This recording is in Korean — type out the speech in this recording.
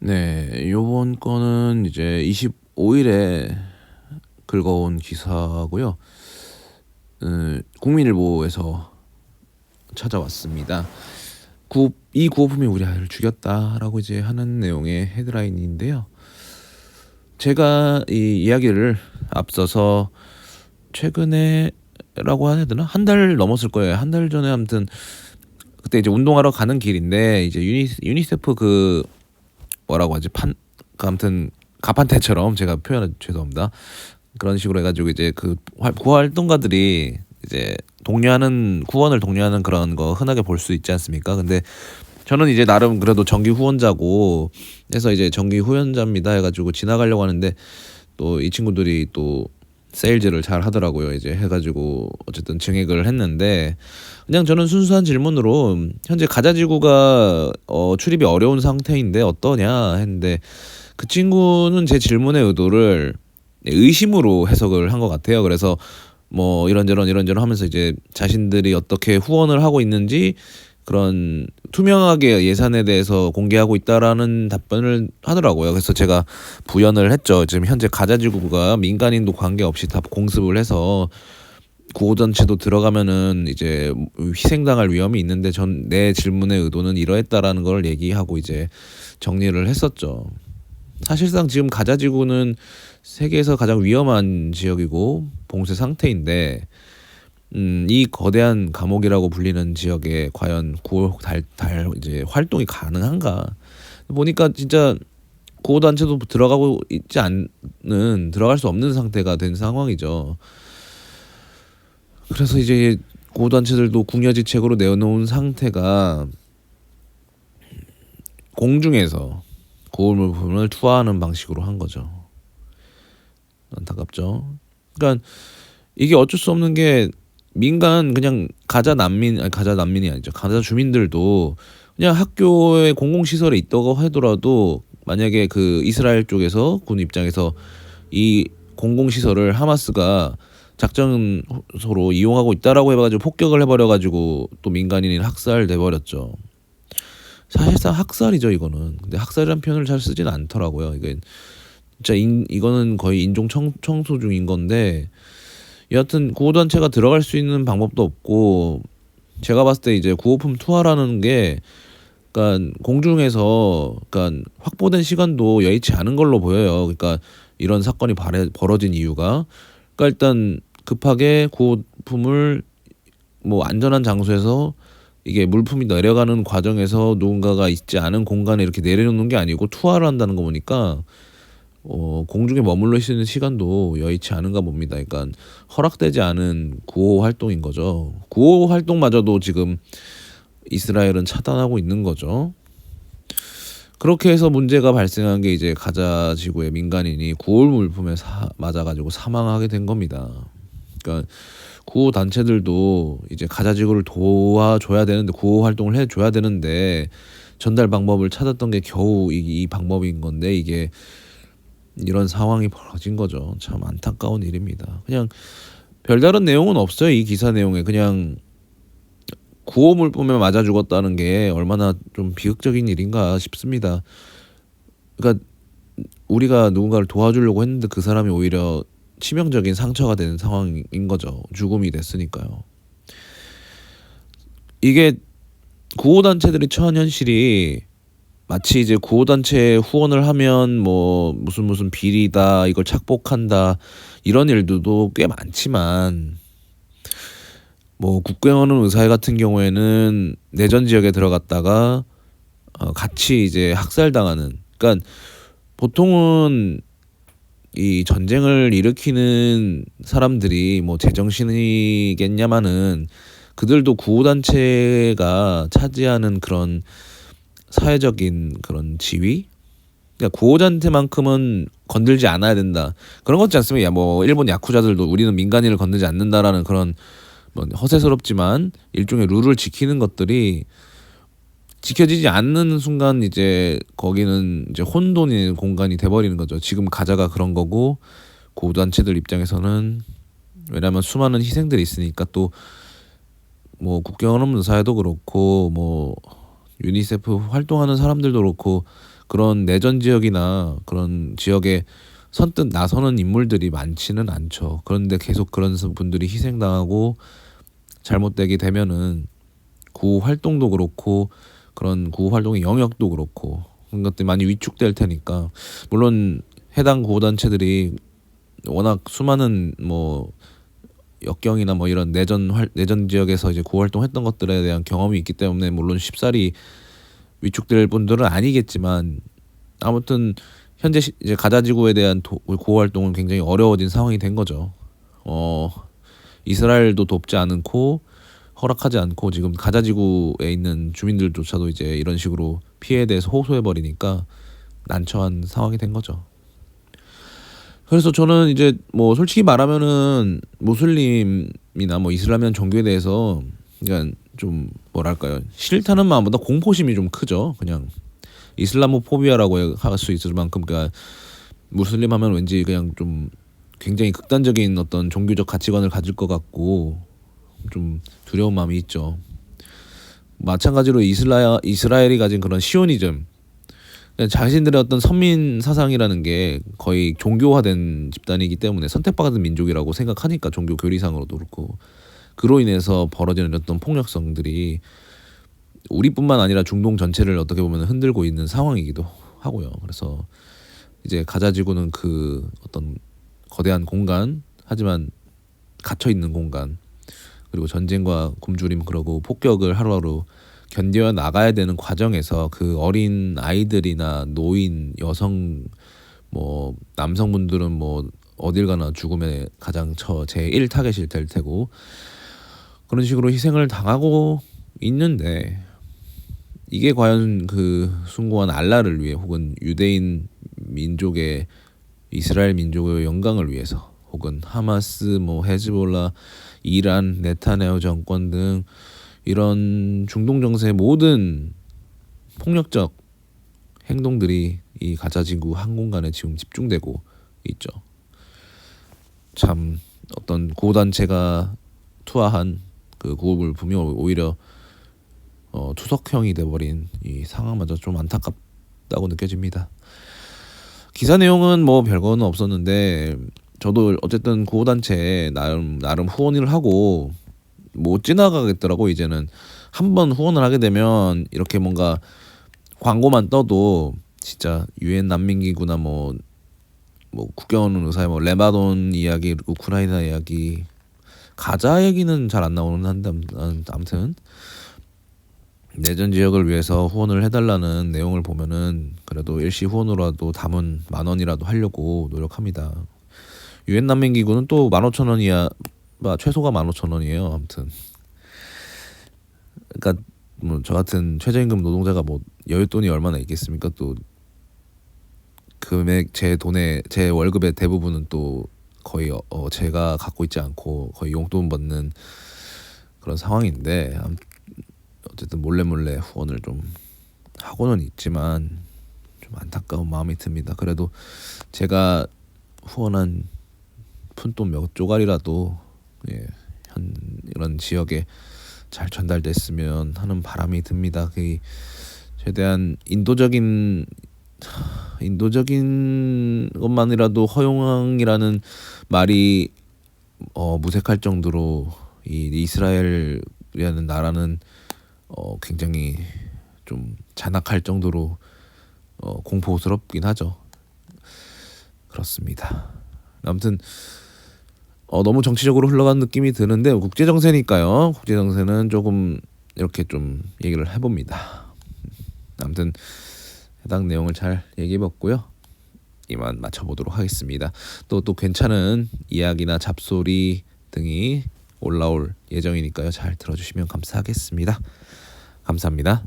네. 요번 거는 이제 25일에 긁어온 기사고요. 국민일보에서 찾아왔습니다. 이 구호품이 우리 아이를 죽였다라고 이제 하는 내용의 헤드라인인데요. 제가 이 이야기를 앞서서 최근에라고 해야 되나? 한 달 넘었을 거예요. 한 달 전에 아무튼 그때 이제 운동하러 가는 길인데 이제 유니세프 그 뭐라고 하지? 아무튼 가판대처럼 제가 표현은 죄송합니다. 그런 식으로 해가지고 이제 그 구호활동가들이 이제 구원을 독려하는 그런 거 흔하게 볼 수 있지 않습니까? 근데 저는 이제 나름 그래도 정기 후원자고 해서 이제 정기 후원자입니다 해가지고 지나가려고 하는데 또 이 친구들이 또 세일즈를 잘 하더라고요. 이제 해가지고 어쨌든 증액을 했는데 그냥 저는 순수한 질문으로 현재 가자지구가 출입이 어려운 상태인데 어떠냐 했는데 그 친구는 제 질문의 의도를 의심으로 해석을 한 것 같아요. 그래서 뭐 이런저런 하면서 이제 자신들이 어떻게 후원을 하고 있는지 그런 투명하게 예산에 대해서 공개하고 있다라는 답변을 하더라고요. 그래서 제가 부연을 했죠. 지금 현재 가자지구가 민간인도 관계없이 다 공습을 해서 구호단체도 들어가면은 이제 희생당할 위험이 있는데 내 질문의 의도는 이러했다라는 걸 얘기하고 이제 정리를 했었죠. 사실상 지금 가자지구는 세계에서 가장 위험한 지역이고 봉쇄 상태인데 이 거대한 감옥이라고 불리는 지역에 과연 구호 달 이제 활동이 가능한가 보니까 진짜 구호 단체도 들어가고 있지 않는 들어갈 수 없는 상태가 된 상황이죠. 그래서 이제 구호 단체들도 궁여지책으로 내어놓은 상태가 공중에서 구호물품을 투하하는 방식으로 한 거죠. 안타깝죠. 그러니까 이게 어쩔 수 없는 게 민간 그냥 가자 난민이 아니죠. 가자 주민들도 그냥 학교에 공공시설에 있다고 하더라도 만약에 그 이스라엘 쪽에서 군 입장에서 이 공공시설을 하마스가 작전소로 이용하고 있다라고 해가지고 폭격을 해버려가지고 또 민간인이 학살돼 버렸죠. 사실상 학살이죠 이거는. 근데 학살이란 표현을 잘 쓰진 않더라고요. 이게 진짜 이거는 거의 인종 청소 중인 건데 여하튼 구호단체가 들어갈 수 있는 방법도 없고 제가 봤을 때 이제 구호품 투하라는 게 그러니까 공중에서 그러니까 확보된 시간도 여의치 않은 걸로 보여요. 그러니까 이런 사건이 벌어진 이유가 그러니까 일단 급하게 구호품을 뭐 안전한 장소에서 이게 물품이 내려가는 과정에서 누군가가 있지 않은 공간에 이렇게 내려놓는 게 아니고 투하를 한다는 거 보니까 공중에 머물러 있는 시간도 여의치 않은가 봅니다. 그러니까 허락되지 않은 구호 활동인 거죠. 구호 활동마저도 지금 이스라엘은 차단하고 있는 거죠. 그렇게 해서 문제가 발생한 게 이제 가자 지구의 민간인이 구호 물품에 맞아가지고 사망하게 된 겁니다. 그러니까 구호 단체들도 이제 가자 지구를 도와줘야 되는데 구호 활동을 해줘야 되는데 전달 방법을 찾았던 게 겨우 이 방법인 건데 이게 이런 상황이 벌어진 거죠. 참 안타까운 일입니다. 그냥 별다른 내용은 없어요. 이 기사 내용에 그냥 구호 물품에 맞아 죽었다는 게 얼마나 좀 비극적인 일인가 싶습니다. 그러니까 우리가 누군가를 도와주려고 했는데 그 사람이 오히려 치명적인 상처가 되는 상황인 거죠. 죽음이 됐으니까요. 이게 구호단체들이 처한 현실이 마치 이제 구호단체에 후원을 하면 뭐 무슨 비리다 이걸 착복한다 이런 일들도 꽤 많지만 뭐 국경원은 의사회 같은 경우에는 내전 지역에 들어갔다가 같이 이제 학살당하는 그러니까 보통은 이 전쟁을 일으키는 사람들이 뭐 제정신이겠냐마는 그들도 구호단체가 차지하는 그런 사회적인 그런 지위? 그러니까 구호단체만큼은 건들지 않아야 된다. 그런 거 있지 않습니까? 뭐 일본 야쿠자들도 우리는 민간인을 건들지 않는다라는 그런 뭐 허세스럽지만 일종의 룰을 지키는 것들이 지켜지지 않는 순간 이제 거기는 이제 혼돈의 공간이 돼버리는 거죠. 지금 가자가 그런 거고 구호단체들 입장에서는 왜냐하면 수많은 희생들이 있으니까 또 뭐 국경은 없는 사회도 그렇고 뭐 유니세프 활동하는 사람들도 그렇고 그런 내전 지역이나 그런 지역에 선뜻 나서는 인물들이 많지는 않죠. 그런데 계속 그런 분들이 희생당하고 잘못되게 되면은 구호 활동도 그렇고 그런 구호 활동의 영역도 그렇고 그런 것들이 많이 위축될 테니까, 물론 해당 구호 단체들이 워낙 수많은 뭐 역경이나 뭐 이런 내전 지역에서 이제 구호 활동했던 것들에 대한 경험이 있기 때문에 물론 쉽사리 위축될 분들은 아니겠지만, 아무튼 현재 이제 가자 지구에 대한 구호 활동은 굉장히 어려워진 상황이 된 거죠. 이스라엘도 돕지 않고 허락하지 않고 지금 가자 지구에 있는 주민들조차도 이제 이런 식으로 피해에 대해서 호소해 버리니까 난처한 상황이 된 거죠. 그래서 저는 이제 뭐 솔직히 말하면은 무슬림이나 뭐 이슬람이라는 종교에 대해서 그러니까 좀 뭐랄까요, 싫다는 마음보다 공포심이 좀 크죠. 그냥 이슬라모포비아라고 할 수 있을 만큼, 그러니까 무슬림 하면 왠지 그냥 좀 굉장히 극단적인 어떤 종교적 가치관을 가질 것 같고 좀 두려운 마음이 있죠. 마찬가지로 이스라엘이 가진 그런 시오니즘, 자신들의 어떤 선민 사상이라는 게 거의 종교화된 집단이기 때문에 선택받은 민족이라고 생각하니까, 종교 교리상으로도 그렇고, 그로 인해서 벌어지는 어떤 폭력성들이 우리뿐만 아니라 중동 전체를 어떻게 보면 흔들고 있는 상황이기도 하고요. 그래서 이제 가자 지구는 그 어떤 거대한 공간, 하지만 갇혀 있는 공간, 그리고 전쟁과 굶주림 그러고 폭격을 하루하루 견뎌 나가야 되는 과정에서 그 어린 아이들이나 노인, 여성, 뭐 남성분들은 뭐 어딜 가나 죽음의 가장 제1 타겟이 될 테고, 그런 식으로 희생을 당하고 있는데, 이게 과연 그 숭고한 알라를 위해 혹은 유대인 민족의, 이스라엘 민족의 영광을 위해서, 혹은 하마스, 뭐 헤즈볼라, 이란, 네타냐후 정권 등 이런 중동 정세의 모든 폭력적 행동들이 이 가자 지구 한 공간에 지금 집중되고 있죠. 참 어떤 구호단체가 투하한 그 구호물 분명 오히려 투석형이 돼버린 이 상황마저 좀 안타깝다고 느껴집니다. 기사 내용은 뭐 별거는 없었는데, 저도 어쨌든 구호단체에 나름 후원을 하고 못 지나가겠더라고. 이제는 한번 후원을 하게 되면 이렇게 뭔가 광고만 떠도 진짜 유엔 난민기구나 뭐 국경없는 의사의 뭐 레바논 이야기, 우크라이나 이야기, 가자 얘기는 잘 안 나오는 한데 아무튼 내전 지역을 위해서 후원을 해달라는 내용을 보면은 그래도 일시 후원으로라도 담은 10,000원이라도 하려고 노력합니다. 유엔 난민기구는 또 15,000원이야, 최소가 15,000원이에요. 아무튼 그러니까 뭐 저 같은 최저임금 노동자가 뭐 여윳돈이 얼마나 있겠습니까? 또 금액 제 월급의 대부분은 또 거의 제가 갖고 있지 않고 거의 용돈 받는 그런 상황인데, 어쨌든 몰래 후원을 좀 하고는 있지만 좀 안타까운 마음이 듭니다. 그래도 제가 후원한 푼돈 몇 조각이라도 이런 지역에 잘 전달됐으면 하는 바람이 듭니다. 그 최대한 인도적인 것만이라도 허용이라는 말이 무색할 정도로 이 이스라엘이라는 나라는 굉장히 좀 잔악할 정도로 공포스럽긴 하죠. 그렇습니다. 아무튼 너무 정치적으로 흘러간 느낌이 드는데, 국제정세니까요. 국제정세는 조금 이렇게 좀 얘기를 해봅니다. 아무튼 해당 내용을 잘 얘기해봤고요. 이만 마쳐보도록 하겠습니다. 또 괜찮은 이야기나 잡소리 등이 올라올 예정이니까요. 잘 들어주시면 감사하겠습니다. 감사합니다.